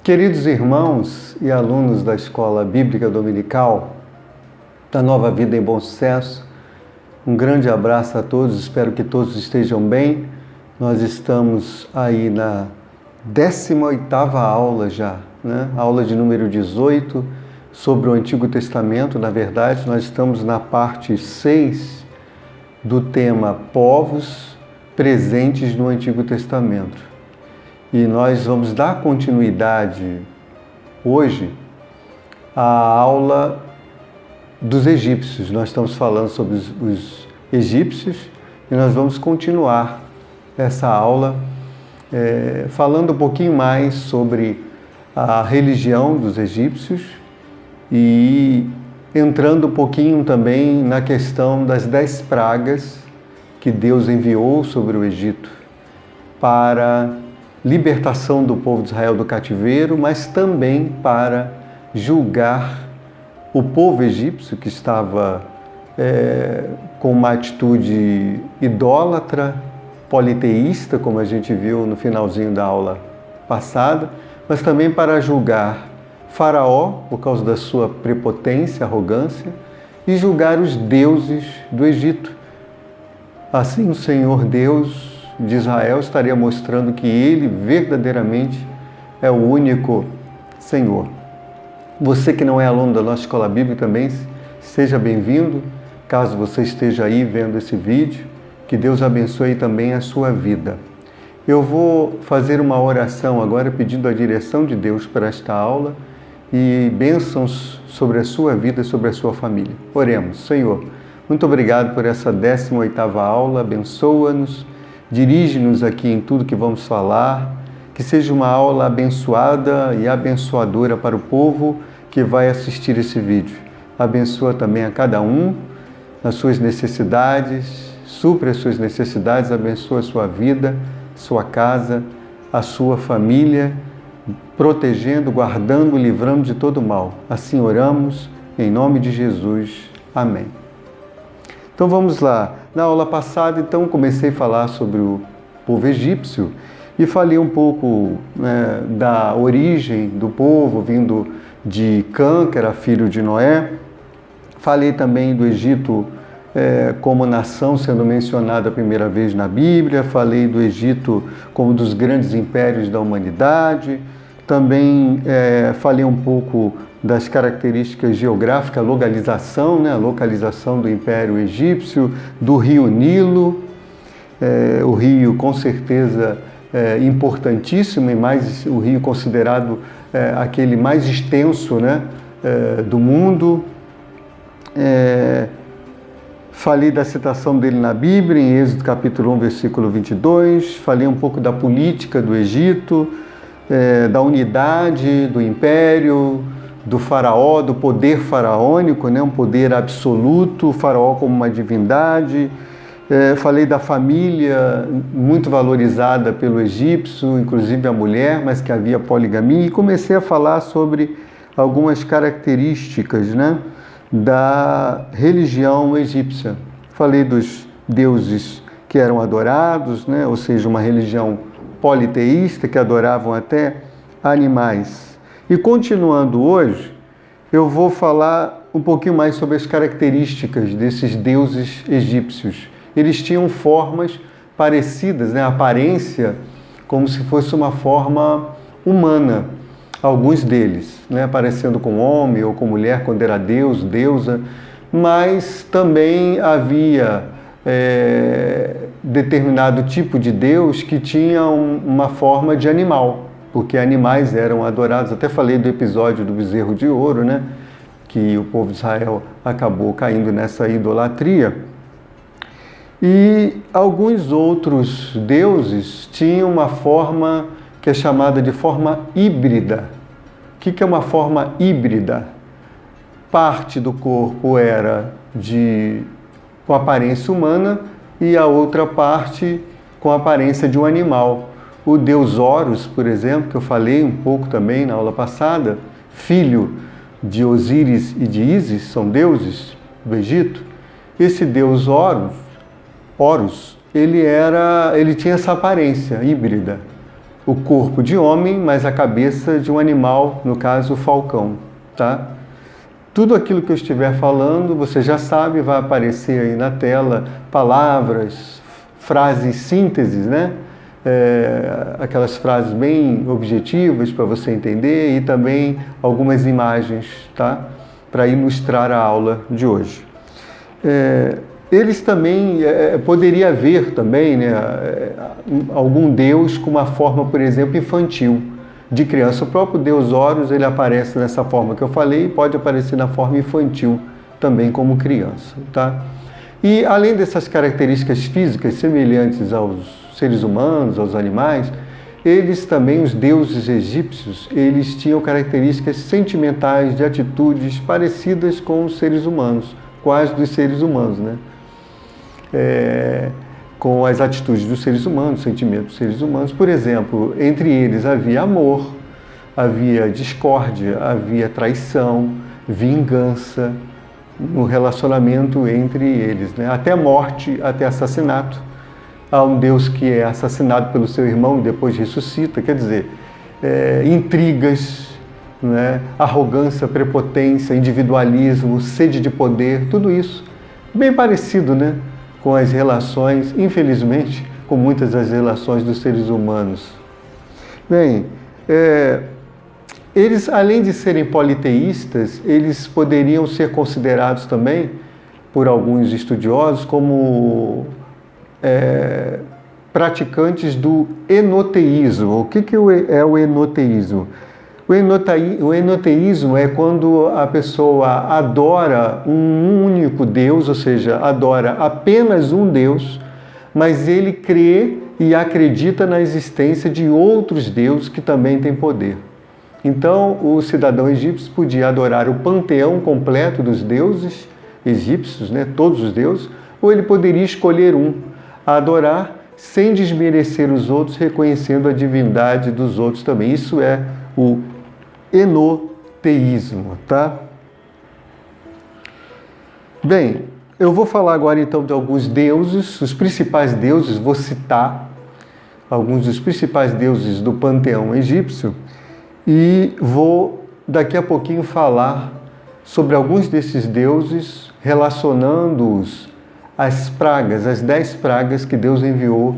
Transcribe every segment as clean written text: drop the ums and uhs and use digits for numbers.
Queridos irmãos e alunos da Escola Bíblica Dominical da Nova Vida em Bom Sucesso, um grande abraço a todos, espero que todos estejam bem. Nós estamos aí na 18ª aula já, né? Aula de número 18 sobre o Antigo Testamento. Na verdade, nós estamos na parte 6 do tema Povos Presentes no Antigo Testamento. E nós vamos dar continuidade hoje à aula dos egípcios. Nós estamos falando sobre os egípcios e nós vamos continuar essa aula falando um pouquinho mais sobre a religião dos egípcios e entrando um pouquinho também na questão das 10 pragas que Deus enviou sobre o Egito para libertação do povo de Israel do cativeiro, mas também para julgar o povo egípcio que estava com uma atitude idólatra, politeísta, como a gente viu no finalzinho da aula passada, mas também para julgar Faraó, por causa da sua prepotência, arrogância, e julgar os deuses do Egito. Assim o Senhor Deus de Israel estaria mostrando que Ele verdadeiramente é o único Senhor. Você que não é aluno da nossa Escola Bíblica também, seja bem-vindo. Caso você esteja aí vendo esse vídeo, que Deus abençoe também a sua vida. Eu vou fazer uma oração agora pedindo a direção de Deus para esta aula e bênçãos sobre a sua vida, sobre a sua família. Oremos. Senhor, muito obrigado por essa 18ª aula, abençoa-nos, dirige-nos aqui em tudo que vamos falar, que seja uma aula abençoada e abençoadora para o povo que vai assistir esse vídeo. Abençoa também a cada um, nas suas necessidades, supre as suas necessidades, abençoa a sua vida, sua casa, a sua família, protegendo, guardando, livrando de todo mal. Assim oramos, em nome de Jesus. Amém. Então vamos lá. Na aula passada, então, comecei a falar sobre o povo egípcio e falei um pouco da origem do povo, vindo de Cã, que era filho de Noé. Falei também do Egito como nação sendo mencionada a primeira vez na Bíblia. Falei do Egito como dos grandes impérios da humanidade. Também falei um pouco das características geográficas, a localização, a localização do Império Egípcio, do rio Nilo, o rio com certeza importantíssimo e mais o rio considerado aquele mais extenso do mundo. Falei da citação dele na Bíblia, em Êxodo capítulo 1, versículo 22, falei um pouco da política do Egito, da unidade do império, do faraó, do poder faraônico, um poder absoluto, o faraó como uma divindade. Falei da família muito valorizada pelo egípcio, inclusive a mulher, mas que havia poligamia, e comecei a falar sobre algumas características da religião egípcia. Falei dos deuses que eram adorados, ou seja, uma religião politeísta, que adoravam até animais. E continuando hoje, eu vou falar um pouquinho mais sobre as características desses deuses egípcios. Eles tinham formas parecidas, a aparência como se fosse uma forma humana, alguns deles, aparecendo com homem ou com mulher quando era deus, deusa, mas também havia determinado tipo de deus que tinha uma forma de animal, porque animais eram adorados. Até falei do episódio do bezerro de ouro, que o povo de Israel acabou caindo nessa idolatria. E alguns outros deuses tinham uma forma que é chamada de forma híbrida. O que é uma forma híbrida? Parte do corpo era com aparência humana e a outra parte com a aparência de um animal. O deus Horus, por exemplo, que eu falei um pouco também na aula passada, filho de Osíris e de Ísis, são deuses do Egito. Esse deus Horus, ele tinha essa aparência híbrida. o corpo de homem, mas a cabeça de um animal, no caso o falcão, tá? Tudo aquilo que eu estiver falando, você já sabe, vai aparecer aí na tela palavras, frases, sínteses, né? Aquelas frases bem objetivas para você entender e também algumas imagens, tá? Para ilustrar a aula de hoje. Eles também, poderia haver também, né, algum deus com uma forma, por exemplo, infantil, de criança. O próprio deus Horus, ele aparece nessa forma que eu falei, e pode aparecer na forma infantil também como criança, tá? E além dessas características físicas semelhantes aos seres humanos, aos animais, eles também, os deuses egípcios, eles tinham características sentimentais, de atitudes parecidas com os seres humanos, quase dos seres humanos, né? Com as atitudes dos seres humanos, sentimentos dos seres humanos. Por exemplo, entre eles havia amor, havia discórdia, havia traição, vingança no relacionamento entre eles, né? Até morte, até assassinato. Há um Deus que é assassinado pelo seu irmão e depois ressuscita, quer dizer, intrigas, né? Arrogância, prepotência, individualismo, sede de poder, tudo isso bem parecido, né? Com as relações, infelizmente, com muitas das relações dos seres humanos. Bem, eles, além de serem politeístas, eles poderiam ser considerados também, por alguns estudiosos, como praticantes do enoteísmo. O que é o enoteísmo? O enoteísmo é quando a pessoa adora um único Deus, ou seja, adora apenas um Deus, mas ele crê e acredita na existência de outros deuses que também têm poder. Então, o cidadão egípcio podia adorar o panteão completo dos deuses egípcios, né, todos os deuses, ou ele poderia escolher um a adorar sem desmerecer os outros, reconhecendo a divindade dos outros também. Isso é o enoteísmo, tá? Bem, eu vou falar agora então de alguns deuses, os principais deuses, vou citar alguns dos principais deuses do panteão egípcio e vou daqui a pouquinho falar sobre alguns desses deuses, relacionando-os às pragas, as 10 pragas que Deus enviou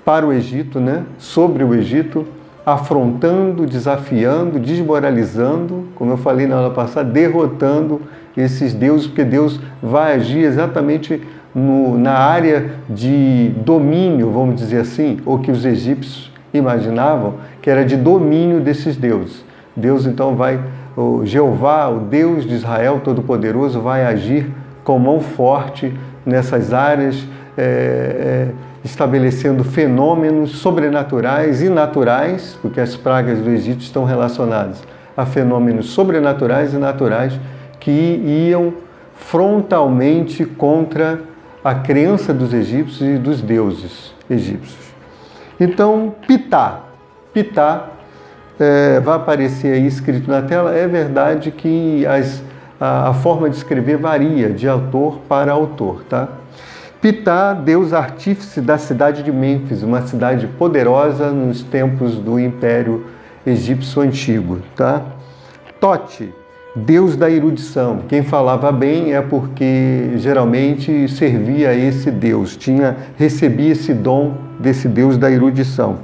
para o Egito, né? Sobre o Egito, afrontando, desafiando, desmoralizando, como eu falei na aula passada, derrotando esses deuses, porque Deus vai agir exatamente na área de domínio, vamos dizer assim, ou que os egípcios imaginavam, que era de domínio desses deuses. Deus então o Jeová, o Deus de Israel Todo-Poderoso, vai agir com mão forte nessas áreas, estabelecendo fenômenos sobrenaturais e naturais, porque as pragas do Egito estão relacionadas a fenômenos sobrenaturais e naturais que iam frontalmente contra a crença dos egípcios e dos deuses egípcios. Então, Ptah vai aparecer aí escrito na tela. É verdade que a forma de escrever varia de autor para autor, tá? Ptah, deus artífice da cidade de Mênfis, uma cidade poderosa nos tempos do Império Egípcio Antigo, tá? Tote, deus da erudição. Quem falava bem é porque geralmente servia a esse deus, recebia esse dom desse deus da erudição.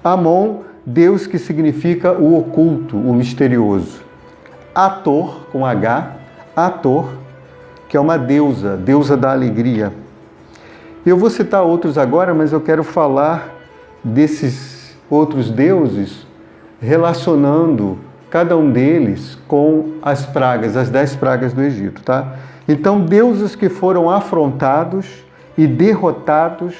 Amon, deus que significa o oculto, o misterioso. Ator, com H, Ator, que é uma deusa da alegria. Eu vou citar outros agora, mas eu quero falar desses outros deuses relacionando cada um deles com as pragas, as 10 pragas do Egito, tá? Então, deuses que foram afrontados e derrotados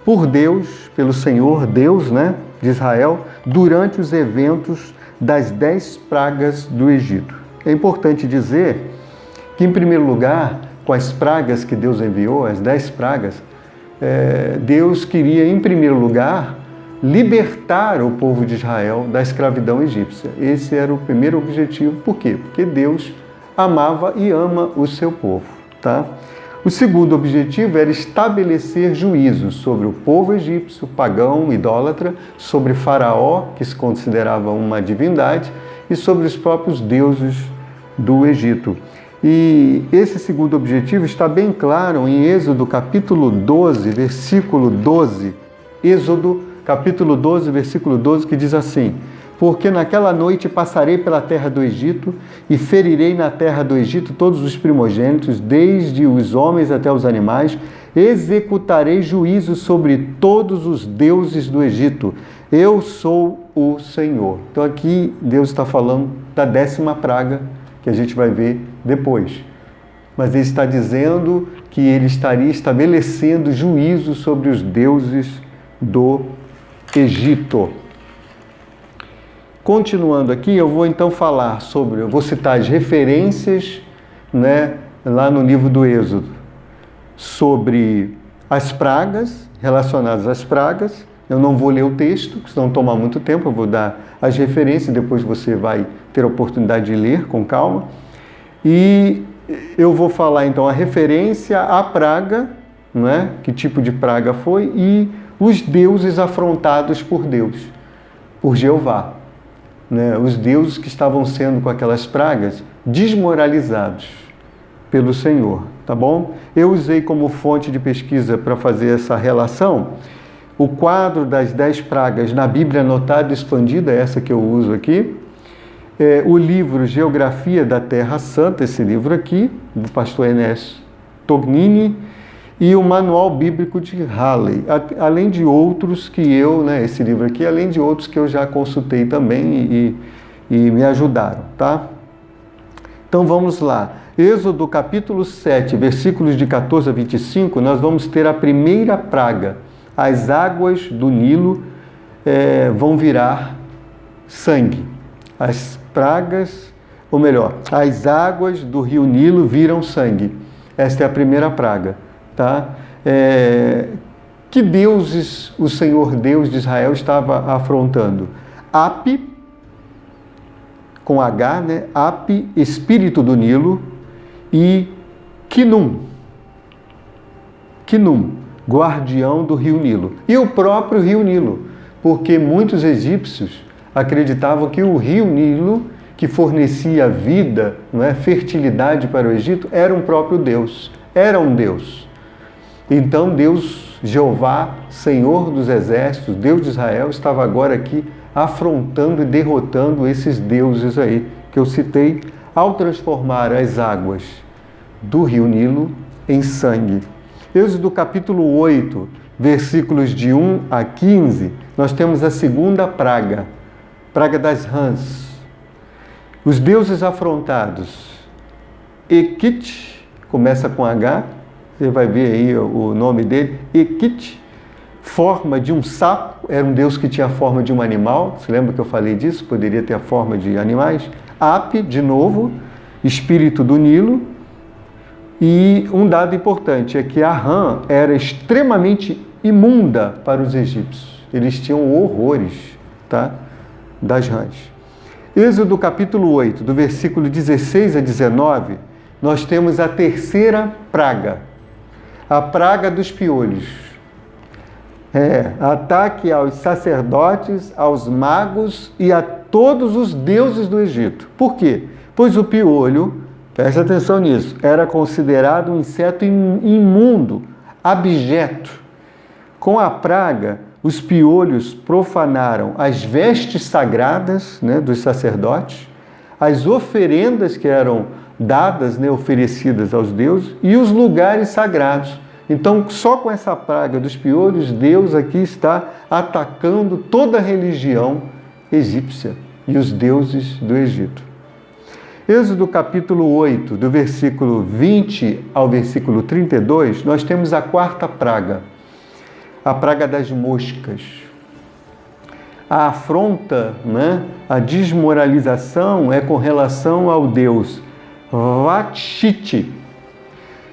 por Deus, pelo Senhor Deus, né, de Israel, durante os eventos das 10 pragas do Egito. É importante dizer que, em primeiro lugar, com as pragas que Deus enviou, as 10 pragas, Deus queria, em primeiro lugar, libertar o povo de Israel da escravidão egípcia. Esse era o primeiro objetivo. Por quê? Porque Deus amava e ama o seu povo, tá? O segundo objetivo era estabelecer juízo sobre o povo egípcio, pagão, idólatra, sobre Faraó, que se considerava uma divindade, e sobre os próprios deuses do Egito. E esse segundo objetivo está bem claro em Êxodo capítulo 12, versículo 12. Êxodo capítulo 12, versículo 12, que diz assim: porque naquela noite passarei pela terra do Egito e ferirei na terra do Egito todos os primogênitos, desde os homens até os animais, executarei juízo sobre todos os deuses do Egito. Eu sou o Senhor. Então aqui Deus está falando da 10ª praga, que a gente vai ver depois. Mas ele está dizendo que ele estaria estabelecendo juízo sobre os deuses do Egito. Continuando aqui, eu vou então falar sobre, eu vou citar as referências, né, lá no livro do Êxodo, sobre as pragas, relacionadas às pragas. Eu não vou ler o texto, senão toma muito tempo, eu vou dar as referências, depois você vai ter a oportunidade de ler com calma. E eu vou falar então a referência à praga, né, que tipo de praga foi, e os deuses afrontados por Deus, por Jeová. Né, os deuses que estavam sendo com aquelas pragas desmoralizados pelo Senhor, tá bom? Eu usei como fonte de pesquisa para fazer essa relação o quadro das 10 pragas na Bíblia Anotada e Expandida, essa que eu uso aqui, o livro Geografia da Terra Santa, esse livro aqui, do pastor Enes Tognini, e o Manual Bíblico de Halley, além de outros que eu, né, esse livro aqui, além de outros que eu já consultei também e me ajudaram, tá? Então vamos lá. Êxodo capítulo 7, versículos de 14 a 25, nós vamos ter a primeira praga. As águas do Nilo vão virar sangue. As pragas, ou melhor, as águas do rio Nilo viram sangue. Esta é a primeira praga. Tá? Que deuses o Senhor Deus de Israel estava afrontando? Api, com H, né? Api, espírito do Nilo, e Quinum, guardião do rio Nilo. E o próprio rio Nilo, porque muitos egípcios acreditavam que o rio Nilo, que fornecia vida, não é, fertilidade para o Egito, era um próprio Deus, era um Deus. Então Deus, Jeová, Senhor dos exércitos, Deus de Israel, estava agora aqui afrontando e derrotando esses deuses aí que eu citei, ao transformar as águas do rio Nilo em sangue. Êxodo capítulo 8, versículos de 1 a 15, nós temos a segunda praga, praga das rãs. Os deuses afrontados, Ekit, começa com H, você vai ver aí o nome dele, Ekit, forma de um sapo, era um deus que tinha a forma de um animal, você lembra que eu falei disso? Poderia ter a forma de animais. Api, de novo, espírito do Nilo. E um dado importante é que a rã era extremamente imunda para os egípcios. Eles tinham horrores, tá, das rãs. Êxodo capítulo 8, do versículo 16 a 19, nós temos a terceira praga, a praga dos piolhos. Ataque aos sacerdotes, aos magos e a todos os deuses do Egito. Por quê? Pois o piolho, preste atenção nisso, era considerado um inseto imundo, abjeto. Com a praga, os piolhos profanaram as vestes sagradas, né, dos sacerdotes, as oferendas que eram dadas, né, oferecidas aos deuses, e os lugares sagrados. Então, só com essa praga dos piolhos, Deus aqui está atacando toda a religião egípcia e os deuses do Egito. Êxodo capítulo 8, do versículo 20 ao versículo 32, nós temos a quarta praga, a praga das moscas. A afronta, né, a desmoralização é com relação ao deus Vashti,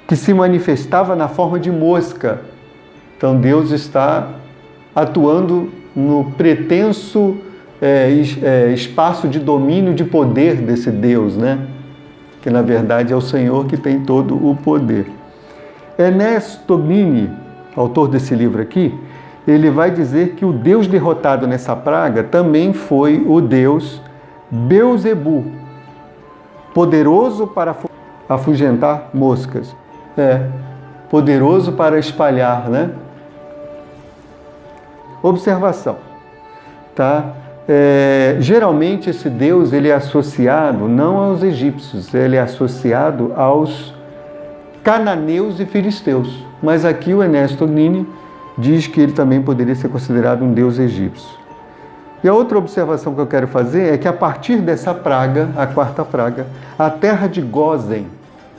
que se manifestava na forma de mosca. Então Deus está atuando no pretenso espaço de domínio, de poder desse Deus, né? Que na verdade é o Senhor que tem todo o poder. Ernesto Gnini, autor desse livro aqui, ele vai dizer que o Deus derrotado nessa praga também foi o Deus Beuzebu, poderoso para afugentar moscas. Poderoso para espalhar, né? Observação, tá? Geralmente esse Deus ele é associado não aos egípcios, ele é associado aos cananeus e filisteus. Mas aqui o Ernesto Gnini diz que ele também poderia ser considerado um Deus egípcio. E a outra observação que eu quero fazer é que a partir dessa praga, a quarta praga, a terra de Gósen,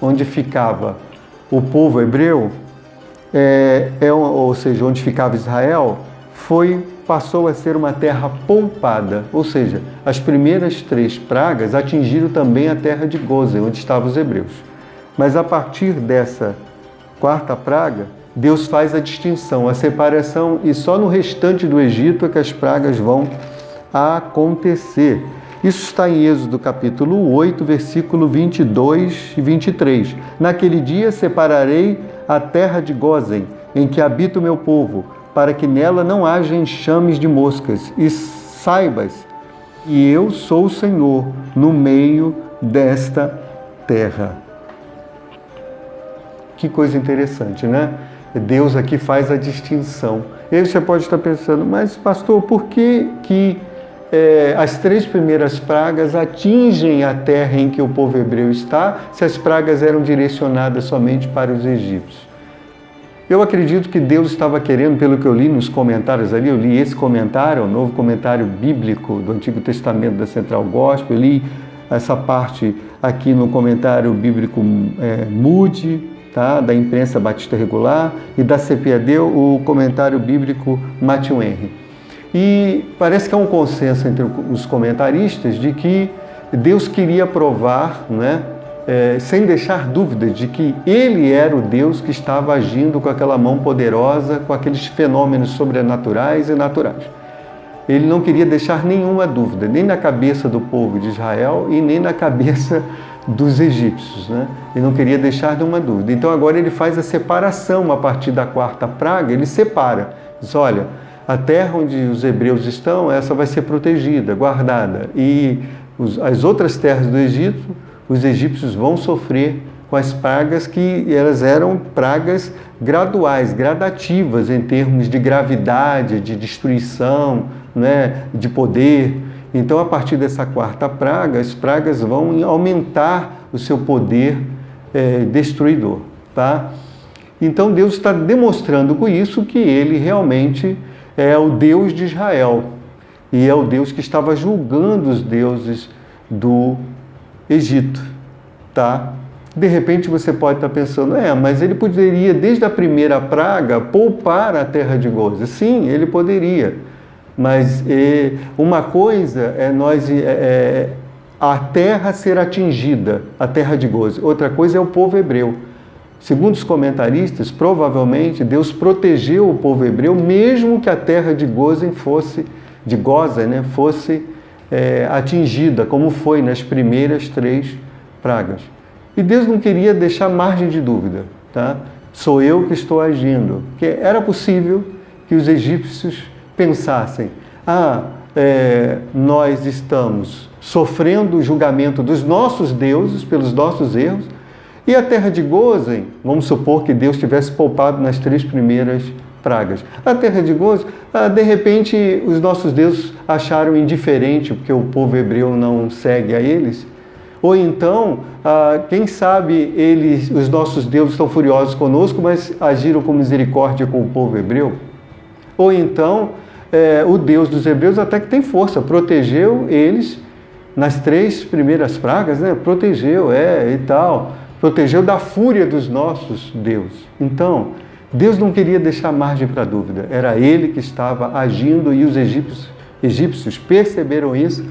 onde ficava o povo hebreu, ou seja, onde ficava Israel, passou a ser uma terra poupada, ou seja, as primeiras 3 pragas atingiram também a terra de Gósen, onde estavam os hebreus. Mas a partir dessa quarta praga, Deus faz a distinção, a separação, e só no restante do Egito é que as pragas vão acontecer. Isso está em Êxodo capítulo 8, versículo 22 e 23. Naquele dia separarei a terra de Gósen, em que habita o meu povo, para que nela não haja enxames de moscas, e saibas que eu sou o Senhor no meio desta terra. Que coisa interessante, né? Deus aqui faz a distinção. E aí você pode estar pensando, mas pastor, por que as 3 primeiras pragas atingem a terra em que o povo hebreu está, se as pragas eram direcionadas somente para os egípcios? Eu acredito que Deus estava querendo, pelo que eu li nos comentários ali, eu li esse comentário, o novo comentário bíblico do Antigo Testamento da Central Gospel, eu li essa parte aqui no comentário bíblico Moody, tá, da Imprensa Batista Regular, e da CPAD, o comentário bíblico Matthew Henry. E parece que há um consenso entre os comentaristas de que Deus queria provar, né, sem deixar dúvida de que Ele era o Deus que estava agindo com aquela mão poderosa, com aqueles fenômenos sobrenaturais e naturais. Ele não queria deixar nenhuma dúvida, nem na cabeça do povo de Israel e nem na cabeça dos egípcios, né? Ele não queria deixar nenhuma dúvida. Então agora ele faz a separação a partir da quarta praga, ele separa. Diz, olha, a terra onde os hebreus estão, essa vai ser protegida, guardada. E as outras terras do Egito, os egípcios vão sofrer com as pragas que elas eram pragas graduais, gradativas em termos de gravidade, de destruição, né, de poder. Então, a partir dessa quarta praga, as pragas vão aumentar o seu poder destruidor, tá? Então, Deus está demonstrando com isso que Ele realmente é o Deus de Israel e é o Deus que estava julgando os deuses do Egito, tá? De repente você pode estar pensando, mas ele poderia, desde a primeira praga, poupar a terra de Gósen. Sim, ele poderia, mas uma coisa é a terra ser atingida, a terra de Gósen. Outra coisa é o povo hebreu. Segundo os comentaristas, provavelmente Deus protegeu o povo hebreu, mesmo que a terra de Gósen fosse atingida, como foi nas primeiras 3 pragas. E Deus não queria deixar margem de dúvida, tá? Sou eu que estou agindo. Porque era possível que os egípcios pensassem, nós estamos sofrendo o julgamento dos nossos deuses pelos nossos erros, e a terra de Gósen, vamos supor que Deus tivesse poupado nas 3 primeiras pragas. A terra de Gósen, de repente, os nossos deuses acharam indiferente porque o povo hebreu não segue a eles. Ou então, quem sabe os nossos deuses estão furiosos conosco, mas agiram com misericórdia com o povo hebreu. Ou então, o Deus dos hebreus até que tem força, protegeu eles nas 3 primeiras pragas, né? Protegeu, e tal. Protegeu da fúria dos nossos deuses. Então, Deus não queria deixar margem para dúvida. Era Ele que estava agindo e os egípcios perceberam isso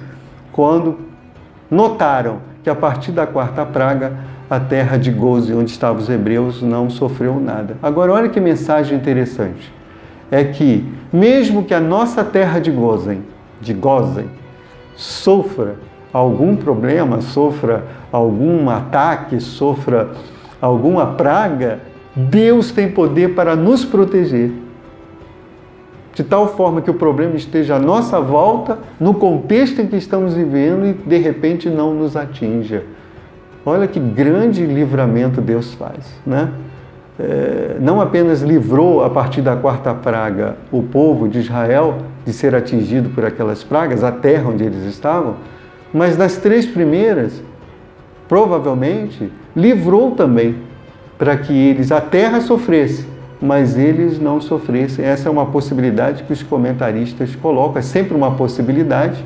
quando notaram que a partir da quarta praga, a terra de Gósen, onde estavam os hebreus, não sofreu nada. Agora, olha que mensagem interessante. É que, mesmo que a nossa terra de Gósen, sofra algum problema, sofra algum ataque, sofra alguma praga, Deus tem poder para nos proteger, de tal forma que o problema esteja à nossa volta, no contexto em que estamos vivendo e de repente não nos atinja. Olha que grande livramento Deus faz, né? Não apenas livrou a partir da quarta praga o povo de Israel de ser atingido por aquelas pragas, a terra onde eles estavam, mas das 3 primeiras, provavelmente, livrou também para que eles, a terra sofresse, mas eles não sofressem. Essa é uma possibilidade que os comentaristas colocam, é sempre uma possibilidade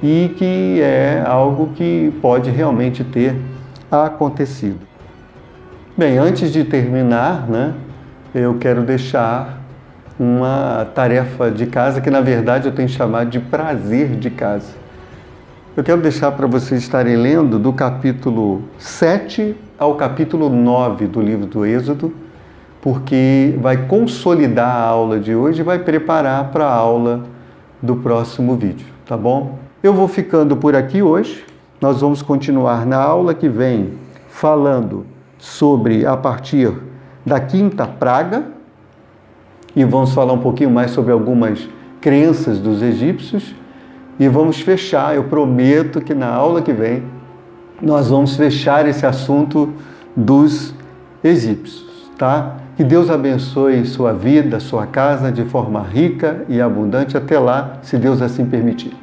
e que é algo que pode realmente ter acontecido. Bem, antes de terminar, né, eu quero deixar uma tarefa de casa que, na verdade, eu tenho chamado de prazer de casa. Eu quero deixar para vocês estarem lendo do capítulo 7 ao capítulo 9 do livro do Êxodo, porque vai consolidar a aula de hoje e vai preparar para a aula do próximo vídeo, tá bom? Eu vou ficando por aqui hoje. Nós vamos continuar na aula que vem falando sobre, a partir da 5ª praga, e vamos falar um pouquinho mais sobre algumas crenças dos egípcios, e vamos fechar, eu prometo que na aula que vem nós vamos fechar esse assunto dos egípcios, tá? Que Deus abençoe sua vida, sua casa de forma rica e abundante. Até lá, se Deus assim permitir.